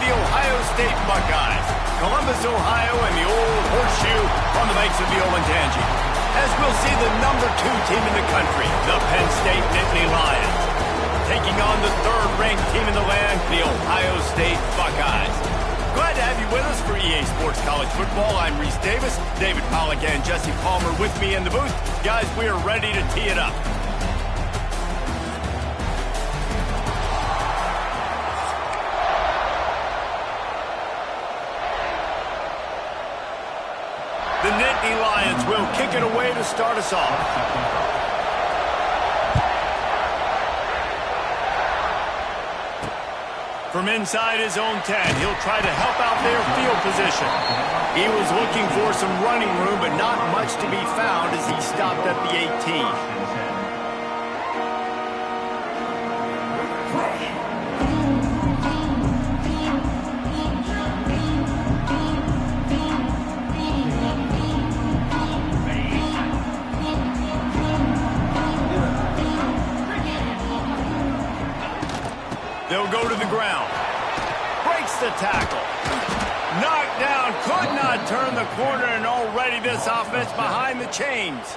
the Ohio State Buckeyes. Columbus, Ohio, and the old horseshoe on the banks of the Olentangy. As we'll see the number 2 team in the country, the Penn State Nittany Lions, taking on the 3rd-ranked team in the land, the Ohio State Buckeyes. Glad to have you with us for EA Sports College Football. I'm Reese Davis, David Pollack, and Jesse Palmer with me in the booth. Guys, we are ready to tee it up. The Nittany Lions will kick it away to start us off. From inside his own 10, he'll try to help out their field position. He was looking for some running room, but not much to be found as he stopped at the 18. They'll go to the ground. Breaks the tackle. Knocked down. Could not turn the corner, and already this offense behind the chains.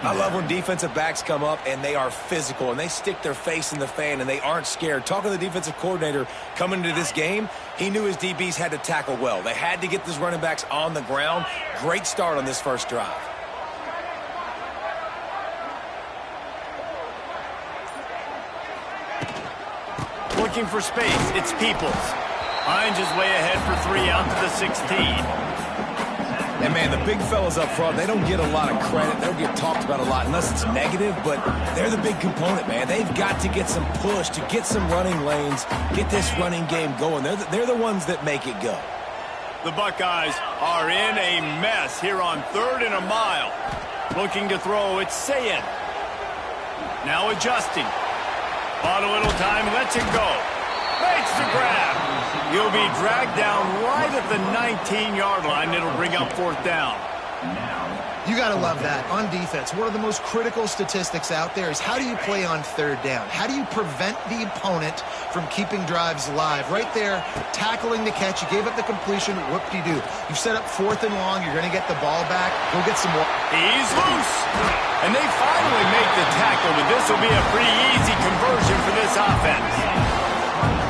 I love when defensive backs come up and they are physical and they stick their face in the fan and they aren't scared. Talking to the defensive coordinator coming into this game, he knew his DBs had to tackle well. They had to get these running backs on the ground. Great start on this first drive. Looking for space. It's Peoples. Hines is way ahead for 3 out to the 16. And, man, the big fellas up front, they don't get a lot of credit. They don't get talked about a lot unless it's negative, but they're the big component, man. They've got to get some push, to get some running lanes, get this running game going. They're the ones that make it go. The Buckeyes are in a mess here on 3rd and a mile. Looking to throw. It's Sayin. Now adjusting. Bought a little time, lets it go. Makes the grab. He'll be dragged down right at the 19-yard line. It'll bring up 4th down. You got to love that. On defense, one of the most critical statistics out there is how do you play on 3rd down? How do you prevent the opponent from keeping drives alive? Right there, tackling the catch. You gave up the completion. Whoop-de-doo. You've set up 4th and long. You're going to get the ball back. Go get some more. He's loose. And they finally make the tackle, but this will be a pretty easy conversion for this offense.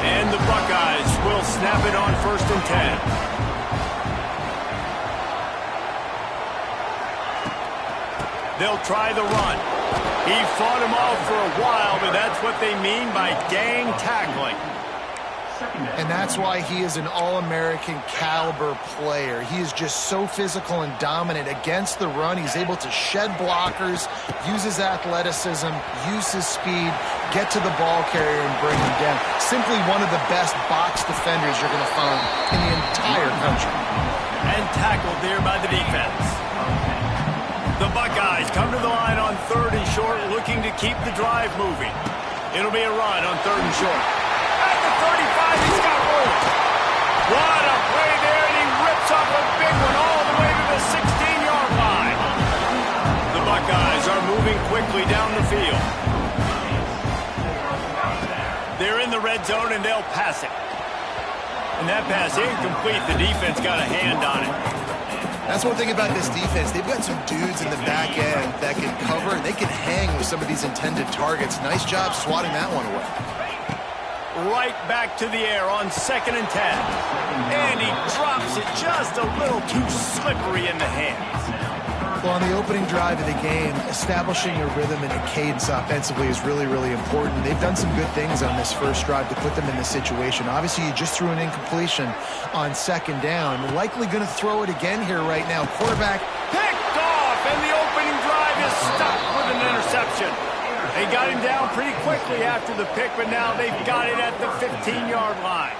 And the Buckeyes will snap it on 1st and 10. They'll try the run. He fought him off for a while, but that's what they mean by gang tackling. And that's why he is an All-American caliber player. He is just so physical and dominant against the run. He's able to shed blockers, use his athleticism, use his speed, get to the ball carrier and bring him down. Simply one of the best box defenders you're going to find in the entire country. And tackled there by the defense. The Buckeyes come to the line on 3rd and short, looking to keep the drive moving. It'll be a run on 3rd and short. At the 35, he's got room. What a play there, and he rips off a big one all the way to the 16-yard line. The Buckeyes are moving quickly down the field. They're in the red zone, and they'll pass it. And that pass incomplete. The defense got a hand on it. That's one thing about this defense. They've got some dudes in the back end that can cover, and they can hang with some of these intended targets. Nice job swatting that one away. Right back to the air on 2nd and 10. And he drops it just a little too slippery in the hands. Well, on the opening drive of the game, establishing a rhythm and a cadence offensively is really, really important. They've done some good things on this first drive to put them in this situation. Obviously, you just threw an incompletion on 2nd down. Likely going to throw it again here right now. Quarterback picked off, and the opening drive is stuck with an interception. They got him down pretty quickly after the pick, but now they've got it at the 15-yard line.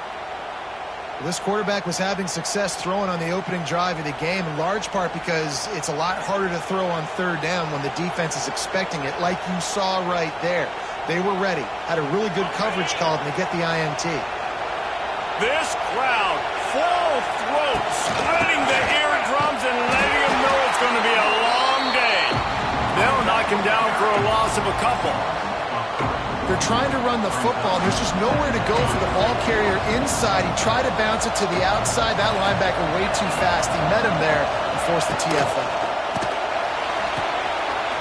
This quarterback was having success throwing on the opening drive of the game, in large part because it's a lot harder to throw on 3rd down when the defense is expecting it, like you saw right there. They were ready, had a really good coverage call, and they get the INT. This crowd, full throat, splitting the eardrums and letting them know it's going to be a long day. They'll knock him down for a loss of a couple. They're trying to run the football. There's just nowhere to go for the ball carrier inside. He tried to bounce it to the outside. That linebacker way too fast. He met him there and forced the TFL.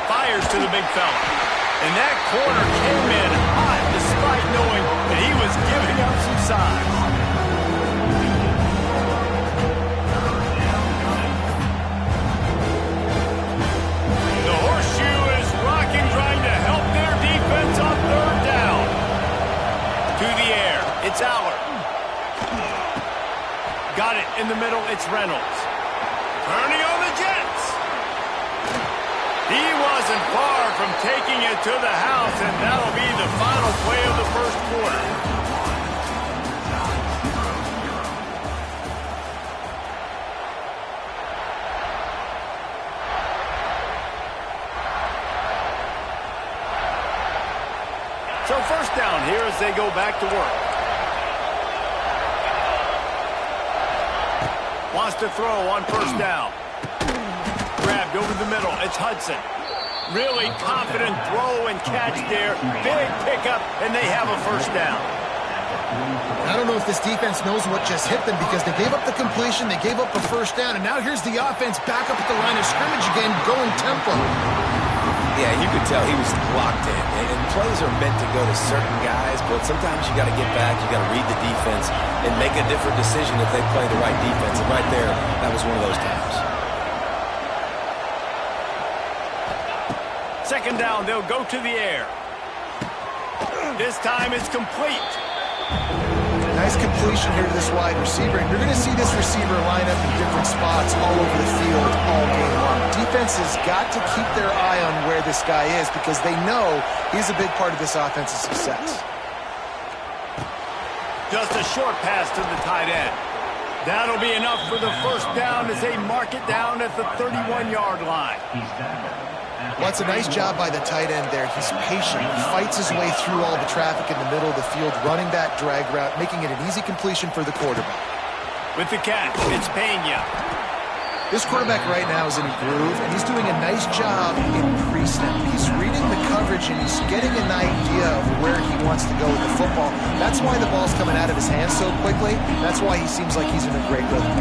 Fires to the big fella. And that corner came in hot despite knowing that he was giving up some size. The horseshoe is rocking, trying to help their defense on third down. To the air, it's Aller. Got it in the middle, it's Reynolds. Turning on the Jets. He wasn't far from taking it to the house, and that'll be the final play of the first quarter. So first down here as they go back to work. Wants to throw on first down. Grabbed over the middle. It's Hudson. Really confident throw and catch there. Big pickup, and they have a first down. I don't know if this defense knows what just hit them because they gave up the completion, they gave up a first down, and now here's the offense back up at the line of scrimmage again, going tempo. Yeah, you could tell he was locked in. And plays are meant to go to certain guys, but sometimes you got to get back, you got to read the defense, and make a different decision if they play the right defense. And right there, that was one of those times. Second down, they'll go to the air. This time it's complete. Nice completion here to this wide receiver. And you're going to see this receiver line up in different spots all over the field all game long. Defense has got to keep their eye on where this guy is because they know he's a big part of this offense's success. Just a short pass to the tight end. That'll be enough for the first down as they mark it down at the 31-yard line. Well, it's a nice job by the tight end there. He's patient. He fights his way through all the traffic in the middle of the field, running that drag route, making it an easy completion for the quarterback. With the catch, it's Pena. This quarterback right now is in a groove, and he's doing a nice job in pre-snap. He's reading the coverage, and he's getting an idea of where he wants to go with the football. That's why the ball's coming out of his hands so quickly. That's why he seems like he's in a great rhythm.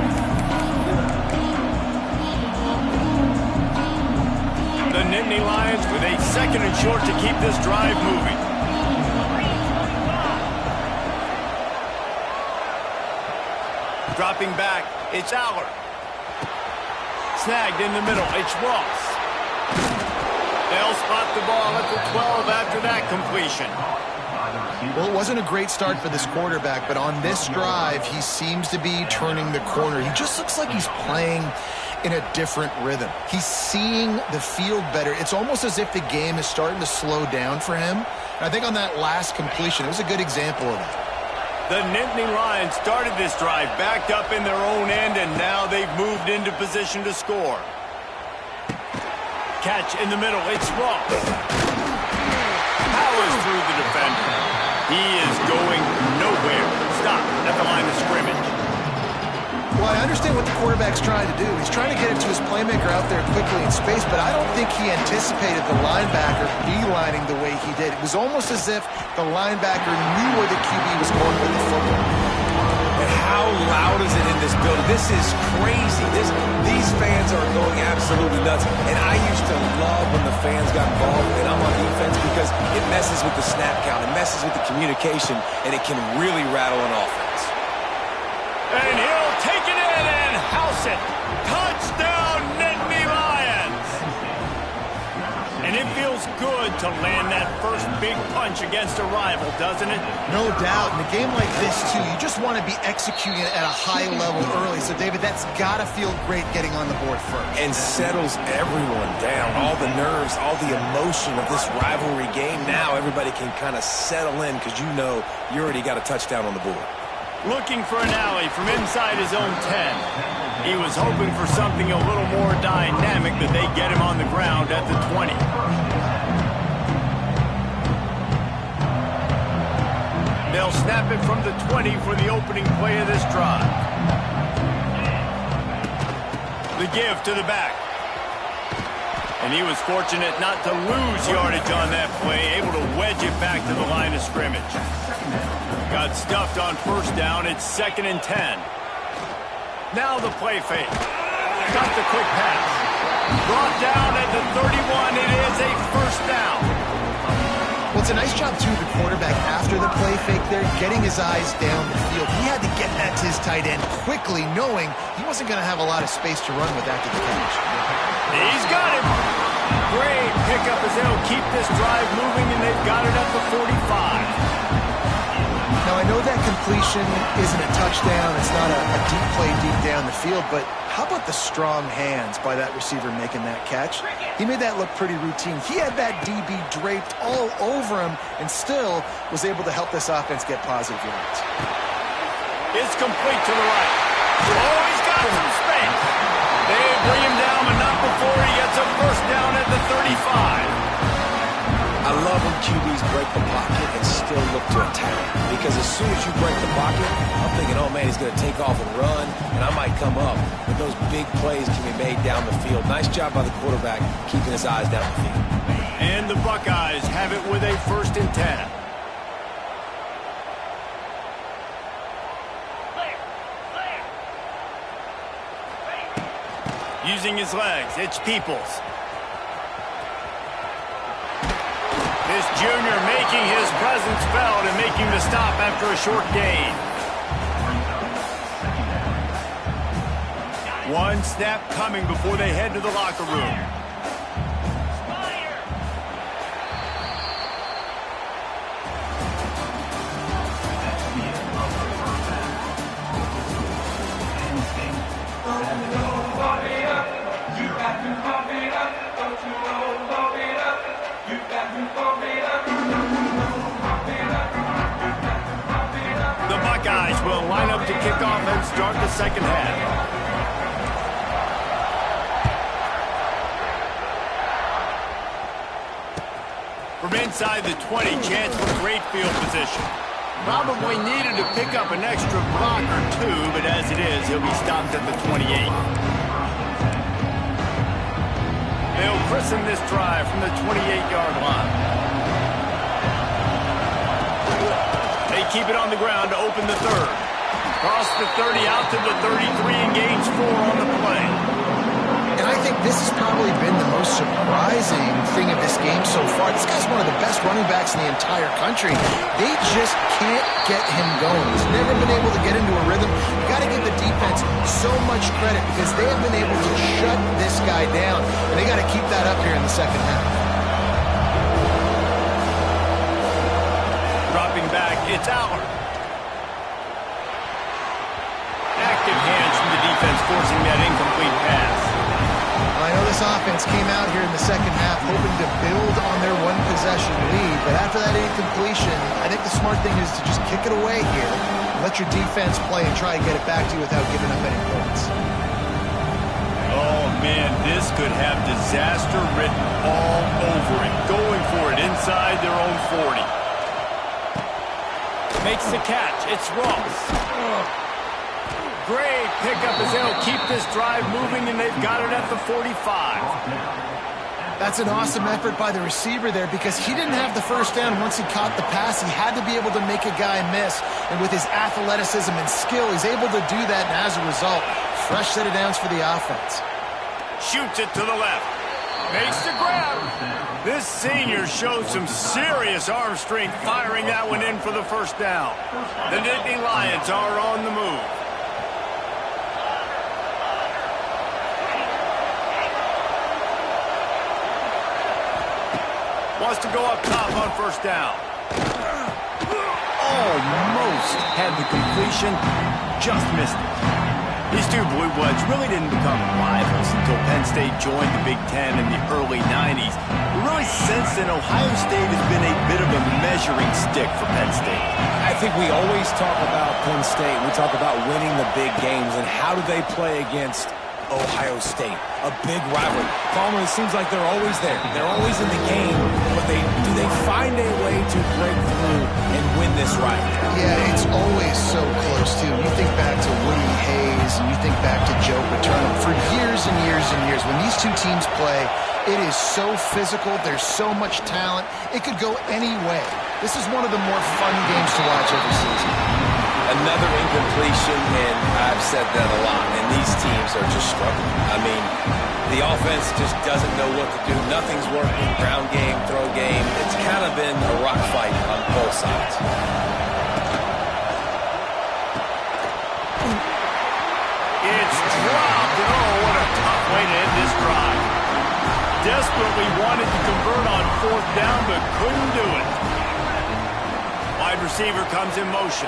The Nittany Lions with a second and short to keep this drive moving. Dropping back, it's Aller. Snagged in the middle, it's Ross. They'll spot the ball at the 12 after that completion. Well, it wasn't a great start for this quarterback, but on this drive, he seems to be turning the corner. He just looks like he's playing in a different rhythm. He's seeing the field better. It's almost as if the game is starting to slow down for him. And I think on that last completion, it was a good example of that. The Nittany Lions started this drive backed up in their own end, and now they've moved into position to score. Catch in the middle, it's Ross. Powers through the defender. He is going nowhere. Stop at the line of scrimmage. Well, I understand what the quarterback's trying to do. He's trying to get it to his playmaker out there quickly in space, but I don't think he anticipated the linebacker beelining the way he did. It was almost as if the linebacker knew where the QB was going with the football. And how loud is it in this building? This is crazy. These fans are going absolutely nuts. And I used to love when the fans got involved, and I'm on defense because it messes with the snap count. It messes with the communication, and it can really rattle an offense. And he'll take it in and house it. Touchdown, Nittany Lions. And it feels good to land that first big punch against a rival, doesn't it? No doubt. In a game like this, too, you just want to be executing it at a high level early. So, David, that's got to feel great getting on the board first. And settles everyone down. All the nerves, all the emotion of this rivalry game. Now everybody can kind of settle in because you know you already got a touchdown on the board. Looking for an alley from inside his own 10. He was hoping for something a little more dynamic, but they get him on the ground at the 20. They'll snap it from the 20 for the opening play of this drive. The give to the back. And he was fortunate not to lose yardage on that play, able to wedge it back to the line of scrimmage. Got stuffed on first down. It's 2nd and 10. Now the play fake. Got the quick pass. Brought down at the 31. It is a first down. Well, it's a nice job, too, the quarterback, after the play fake there, getting his eyes down the field. He had to get that to his tight end quickly, knowing he wasn't going to have a lot of space to run with after the catch. He's got it. Great pickup as they'll keep this drive moving, and they've got it at the 45. Now, I know that completion isn't a touchdown. It's not a deep play deep down the field, but how about the strong hands by that receiver making that catch? He made that look pretty routine. He had that DB draped all over him and still was able to help this offense get positive yards. It's complete to the right. Oh, he's got some space. They bring him down, but not before he gets a first down at the 35. I love when QBs break the pocket and still look to attack. Because as soon as you break the pocket, I'm thinking, oh man, he's going to take off and run, and I might come up. But those big plays can be made down the field. Nice job by the quarterback keeping his eyes down the field. And the Buckeyes have it with a 1st and 10. Using his legs, it's Peoples. This junior making his presence felt and making the stop after a short gain. One snap coming before they head to the locker room. The Buckeyes will line up to kick off and start the second half. From inside the 20, chance for great field position. Probably needed to pick up an extra block or two, but as it is, he'll be stopped at the 28. They'll christen this drive from the 28-yard line. They keep it on the ground to open the third. Cross the 30 out to the 33 and gains 4 on the play. And I think this has probably been the most surprising thing of this game so far. This guy's one of the best running backs in the entire country. They just can't get him going. He's never been able to get into a rhythm. You got to give the defense so much credit because they have been able to shut this guy down. And they got to keep that up here in the second half. Dropping back, it's Aller. Active hands from the defense forcing that incomplete pass. I know this offense came out here in the second half hoping to build on their one-possession lead, but after that incompletion, I think the smart thing is to just kick it away here, let your defense play and try and get it back to you without giving up any points. Oh, man, this could have disaster written all over it. Going for it inside their own 40. Makes the catch. It's Ross. Great pickup as they'll keep this drive moving, and they've got it at the 45. That's an awesome effort by the receiver there because he didn't have the first down once he caught the pass. He had to be able to make a guy miss, and with his athleticism and skill, he's able to do that, and as a result, fresh set of downs for the offense. Shoots it to the left. Makes the grab. This senior showed some serious arm strength firing that one in for the first down. The Nittany Lions are on the move. Wants to go up top on first down. Almost had the completion, just missed it. These two Blue Bloods really didn't become rivals until Penn State joined the Big Ten in the early 90s. Really, since then, Ohio State has been a bit of a measuring stick for Penn State. I think we always talk about Penn State. We talk about winning the big games, and how do they play against Ohio State? A big rivalry. Palmer, it seems like they're always there. They're always in the game, but do they find a way to break through and win this rivalry? Yeah, it's always so close, too. You think back to Woody Hayes, and you think back to Joe Paterno. For years and years and years, when these two teams play, It is so physical. There's so much talent. It could go any way. This is one of the more fun games to watch every season. Another incompletion, and I've said that a lot, and these teams are just struggling. I mean, the offense just doesn't know what to do. Nothing's working. Ground game, throw game. It's kind of been a rock fight on both sides. It's dropped, and oh, what a tough way to end this drive. Desperately wanted to convert on 4th down, but couldn't do it. Wide receiver comes in motion.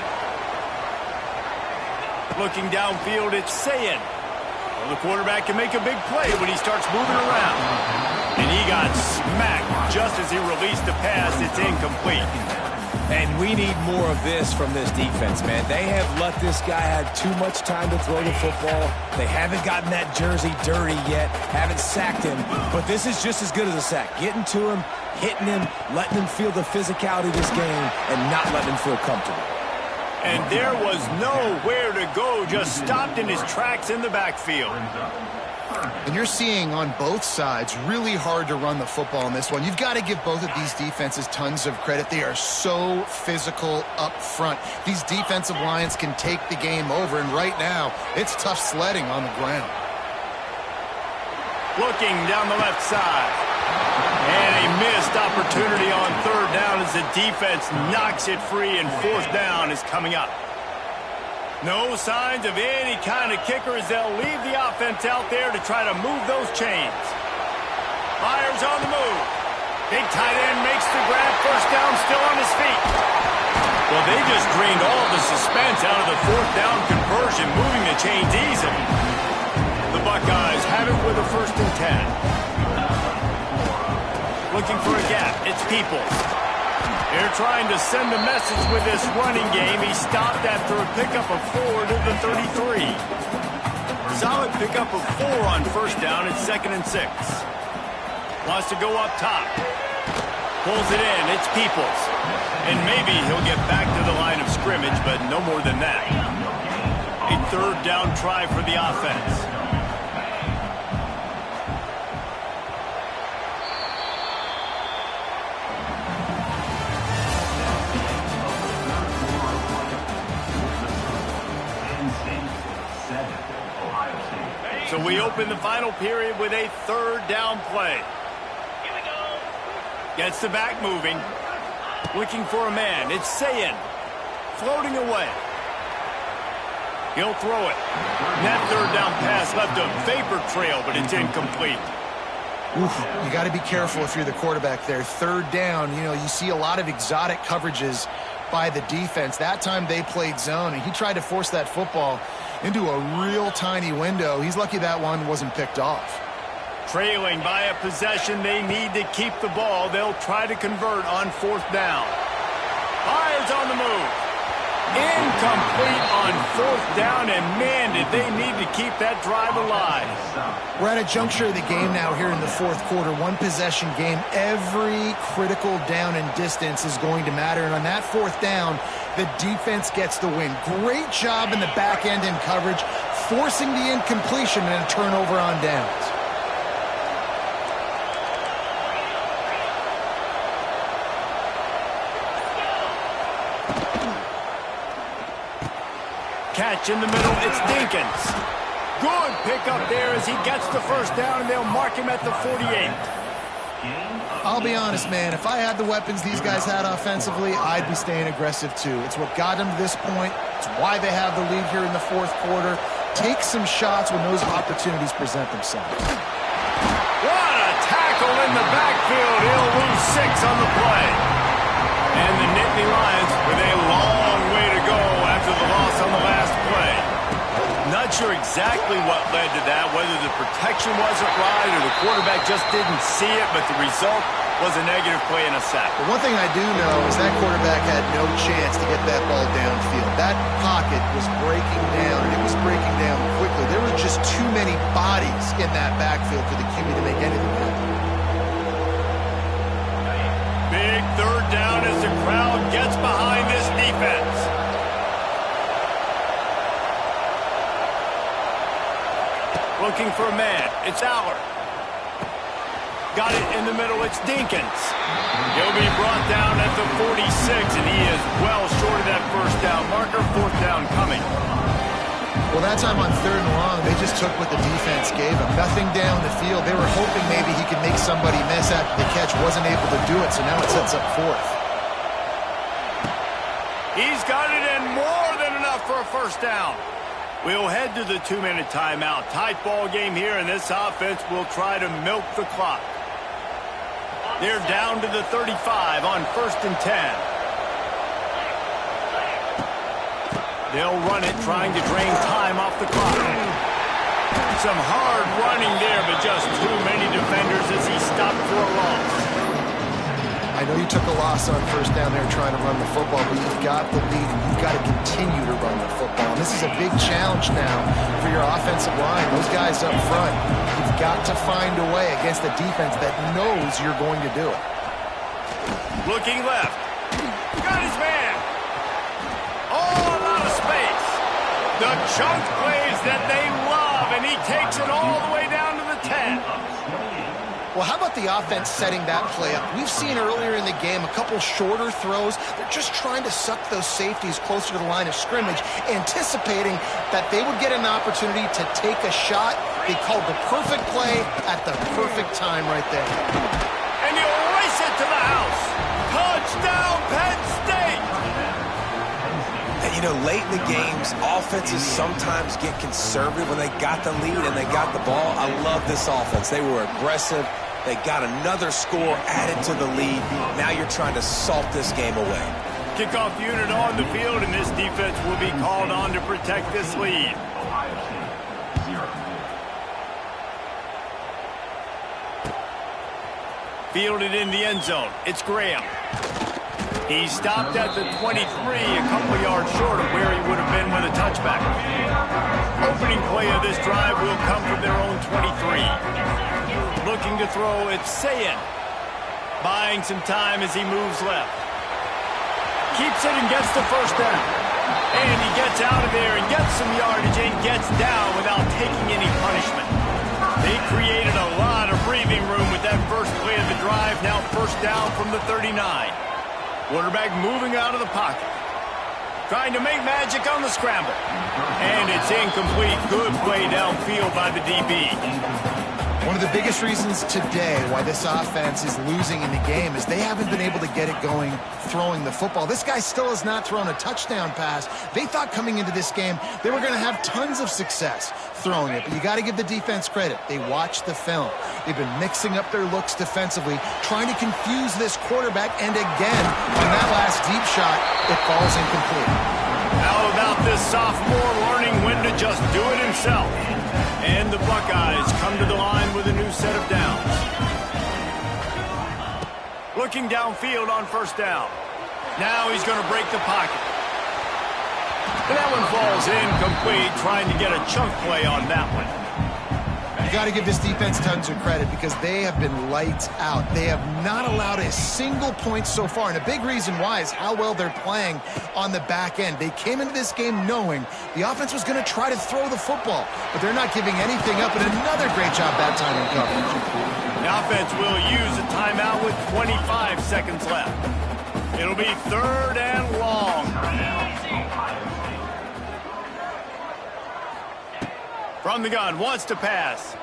Looking downfield, it's Sayin. Well, the quarterback can make a big play when he starts moving around. And he got smacked just as he released the pass. It's incomplete. And we need more of this from this defense, man. They have let this guy have too much time to throw the football. They haven't gotten that jersey dirty yet, haven't sacked him. But this is just as good as a sack. Getting to him, hitting him, letting him feel the physicality of this game, and not letting him feel comfortable. And there was nowhere to go, just stopped in his tracks in the backfield. And you're seeing on both sides really hard to run the football in this one. You've got to give both of these defenses tons of credit. They are so physical up front. These defensive lines can take the game over, and right now, it's tough sledding on the ground. Looking down the left side. And a missed opportunity on 3rd down as the defense knocks it free, and 4th down is coming up. No signs of any kind of kicker as they'll leave the offense out there to try to move those chains. Myers on the move. Big tight end makes the grab. 1st down, still on his feet. Well, they just drained all the suspense out of the 4th down conversion, moving the chains easily. The Buckeyes have it with a 1st and 10. Looking for a gap. It's Peoples. They're trying to send a message with this running game. He stopped after a pickup of 4 to the 33. Solid pickup of 4 on 1st down. It's 2nd and 6. Wants to go up top. Pulls it in. It's Peoples. And maybe he'll get back to the line of scrimmage, but no more than that. A 3rd down try for the offense. So we open the final period with a 3rd down play. Here we go. Gets the back moving. Looking for a man. It's Sayin. Floating away. He'll throw it. And that 3rd down pass left a vapor trail, but it's incomplete. Oof, you got to be careful if you're the quarterback there. 3rd down, you know, you see a lot of exotic coverages by the defense. That time they played zone, and he tried to force that football into a real tiny window. He's lucky that one wasn't picked off. Trailing by a possession, they need to keep the ball. They'll try to convert on 4th down. Myers on the move. Incomplete on 4th down, and man, did they need to keep that drive alive. We're at a juncture of the game now here in the 4th quarter. One possession game. Every critical down and distance is going to matter. And on that 4th down, the defense gets the win. Great job in the back end in coverage, forcing the incompletion and a turnover on downs. Catch in the middle, it's Dinkins. Good pickup there as he gets the 1st down, and they'll mark him at the 48. I'll be honest, man, if I had the weapons these guys had offensively, I'd be staying aggressive too. It's what got them to this point. It's why they have the lead here in the 4th quarter. Take some shots when those opportunities present themselves. What a tackle in the backfield. He'll lose 6 on the play. And the Nittany Lions with a long way to go after the loss on the last play. Not sure exactly what led to that, whether the protection wasn't right or the quarterback just didn't see it, but the result was a negative play and a sack. But one thing I do know is that quarterback had no chance to get that ball downfield. That pocket was breaking down, and it was breaking down quickly. There were just too many bodies in that backfield for the QB to make anything happen. Big 3rd down as the crowd gets behind this defense. Looking for a man. It's Aller. Got it in the middle. It's Dinkins. He'll be brought down at the 46, and he is well short of that first down marker. Fourth down coming. Well, that time on 3rd and long, they just took what the defense gave them. Nothing down the field. They were hoping maybe he could make somebody miss after the catch. Wasn't able to do it, so now it sets up 4th. He's got it in more than enough for a first down. We'll head to the 2-minute timeout. Tight ball game here, and this offense will try to milk the clock. They're down to the 35 on 1st and 10. They'll run it, trying to drain time off the clock. Some hard running there, but just too many defenders as he stopped for a loss. I know you took a loss on 1st down there trying to run the football, but you've got the lead, and you've got to continue to run the football. And this is a big challenge now for your offensive line. Those guys up front, you've got to find a way against a defense that knows you're going to do it. Looking left. Got his man. Oh, a lot of space. The chunk plays that they love, and he takes it all the way down to the 10. Well, how about the offense setting that play up? We've seen earlier in the game a couple shorter throws. They're just trying to suck those safeties closer to the line of scrimmage, anticipating that they would get an opportunity to take a shot. They called the perfect play at the perfect time right there. And he'll race it to the house. Touchdown, Penn State! And, you know, late in the games, offenses sometimes get conservative when they got the lead and they got the ball. I love this offense. They were aggressive. They got another score added to the lead. Now you're trying to salt this game away. Kickoff unit on the field, and this defense will be called on to protect this lead. Fielded in the end zone. It's Graham. He stopped at the 23, a couple yards short of where he would have been with a touchback. Opening play of this drive will come from their own 23. Looking to throw, it's Sayin. Buying some time as he moves left. Keeps it and gets the first down. And he gets out of there and gets some yardage and gets down without taking any punishment. They created a lot of breathing room with that first play of the drive. Now first down from the 39. Quarterback moving out of the pocket. Trying to make magic on the scramble. And it's incomplete. Good play downfield by the DB. One of the biggest reasons today why this offense is losing in the game is they haven't been able to get it going throwing the football. This guy still has not thrown a touchdown pass. They thought coming into this game they were going to have tons of success throwing it, but you got to give the defense credit. They watched the film. They've been mixing up their looks defensively, trying to confuse this quarterback, and again, on that last deep shot, it falls incomplete. How about this sophomore learning when to just do it himself? And the Buckeyes come to the line with a new set of downs. Looking downfield on first down. Now he's going to break the pocket. And that one falls incomplete, trying to get a chunk play on that one. You got to give this defense tons of credit because they have been lights out. They have not allowed a single point so far, and a big reason why is how well they're playing on the back end. They came into this game knowing the offense was going to try to throw the football, but they're not giving anything up, and another great job that time in coverage. The offense will use a timeout with 25 seconds left. It'll be 3rd and long. From the gun, wants to pass.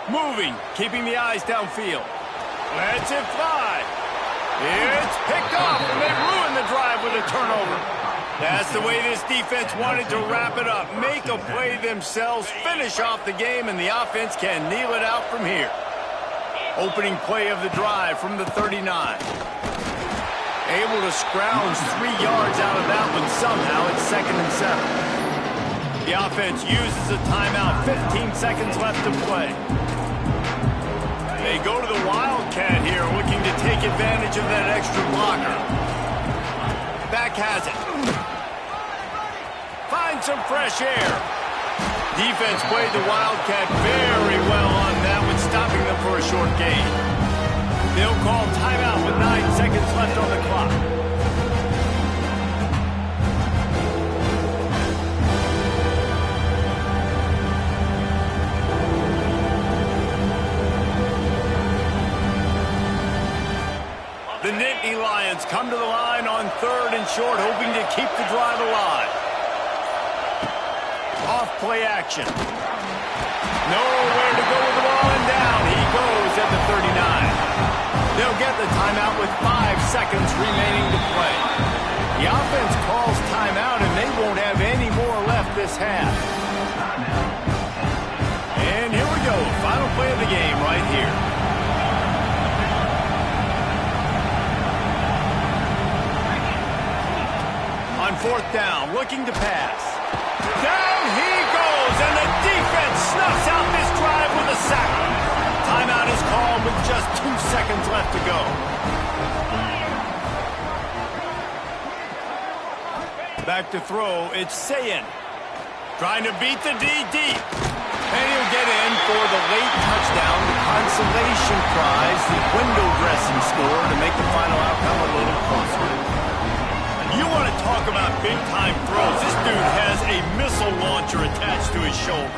Moving, keeping the eyes downfield. Lets it fly. It's picked off, and they ruin the drive with a turnover. That's the way this defense wanted to wrap it up. Make a play themselves, finish off the game, and the offense can kneel it out from here. Opening play of the drive from the 39. Able to scrounge 3 yards out of that one somehow. It's 2nd and 7. The offense uses a timeout. 15 seconds left to play. They go to the Wildcat here, looking to take advantage of that extra blocker. Back has it. Find some fresh air. Defense played the Wildcat very well on that one, stopping them for a short gain. They'll call timeout with 9 seconds left on the clock. The Nittany Lions come to the line on 3rd and short, hoping to keep the drive alive. Off play action. Nowhere to go with the ball, and down he goes at the 39. They'll get the timeout with 5 seconds remaining to play. The offense calls timeout, and they won't have any more left this half. And here we go, final play of the game right here. On 4th down, looking to pass. Down he goes, and the defense snuffs out this drive with a sack. Timeout is called with just 2 seconds left to go. Back to throw, it's Sayin. Trying to beat the D deep. And he'll get in for the late touchdown, the consolation prize, the window dressing score to make the final outcome a little closer. You want to talk about big-time throws. This dude has a missile launcher attached to his shoulder.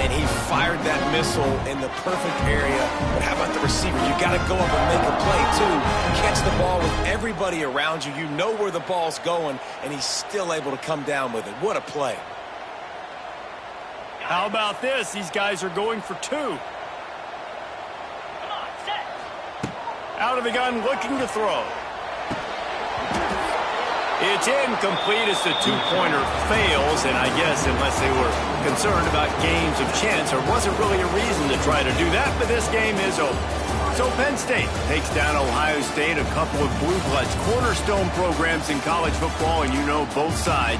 And he fired that missile in the perfect area. But how about the receiver? You got to go up and make a play, too. Catch the ball with everybody around you. You know where the ball's going, and he's still able to come down with it. What a play. How about this? These guys are going for 2. Out of the gun, looking to throw. It's incomplete as the 2-pointer fails, and I guess unless they were concerned about games of chance, there wasn't really a reason to try to do that, but this game is over. So Penn State takes down Ohio State, a couple of blue bloods, cornerstone programs in college football, and you know both sides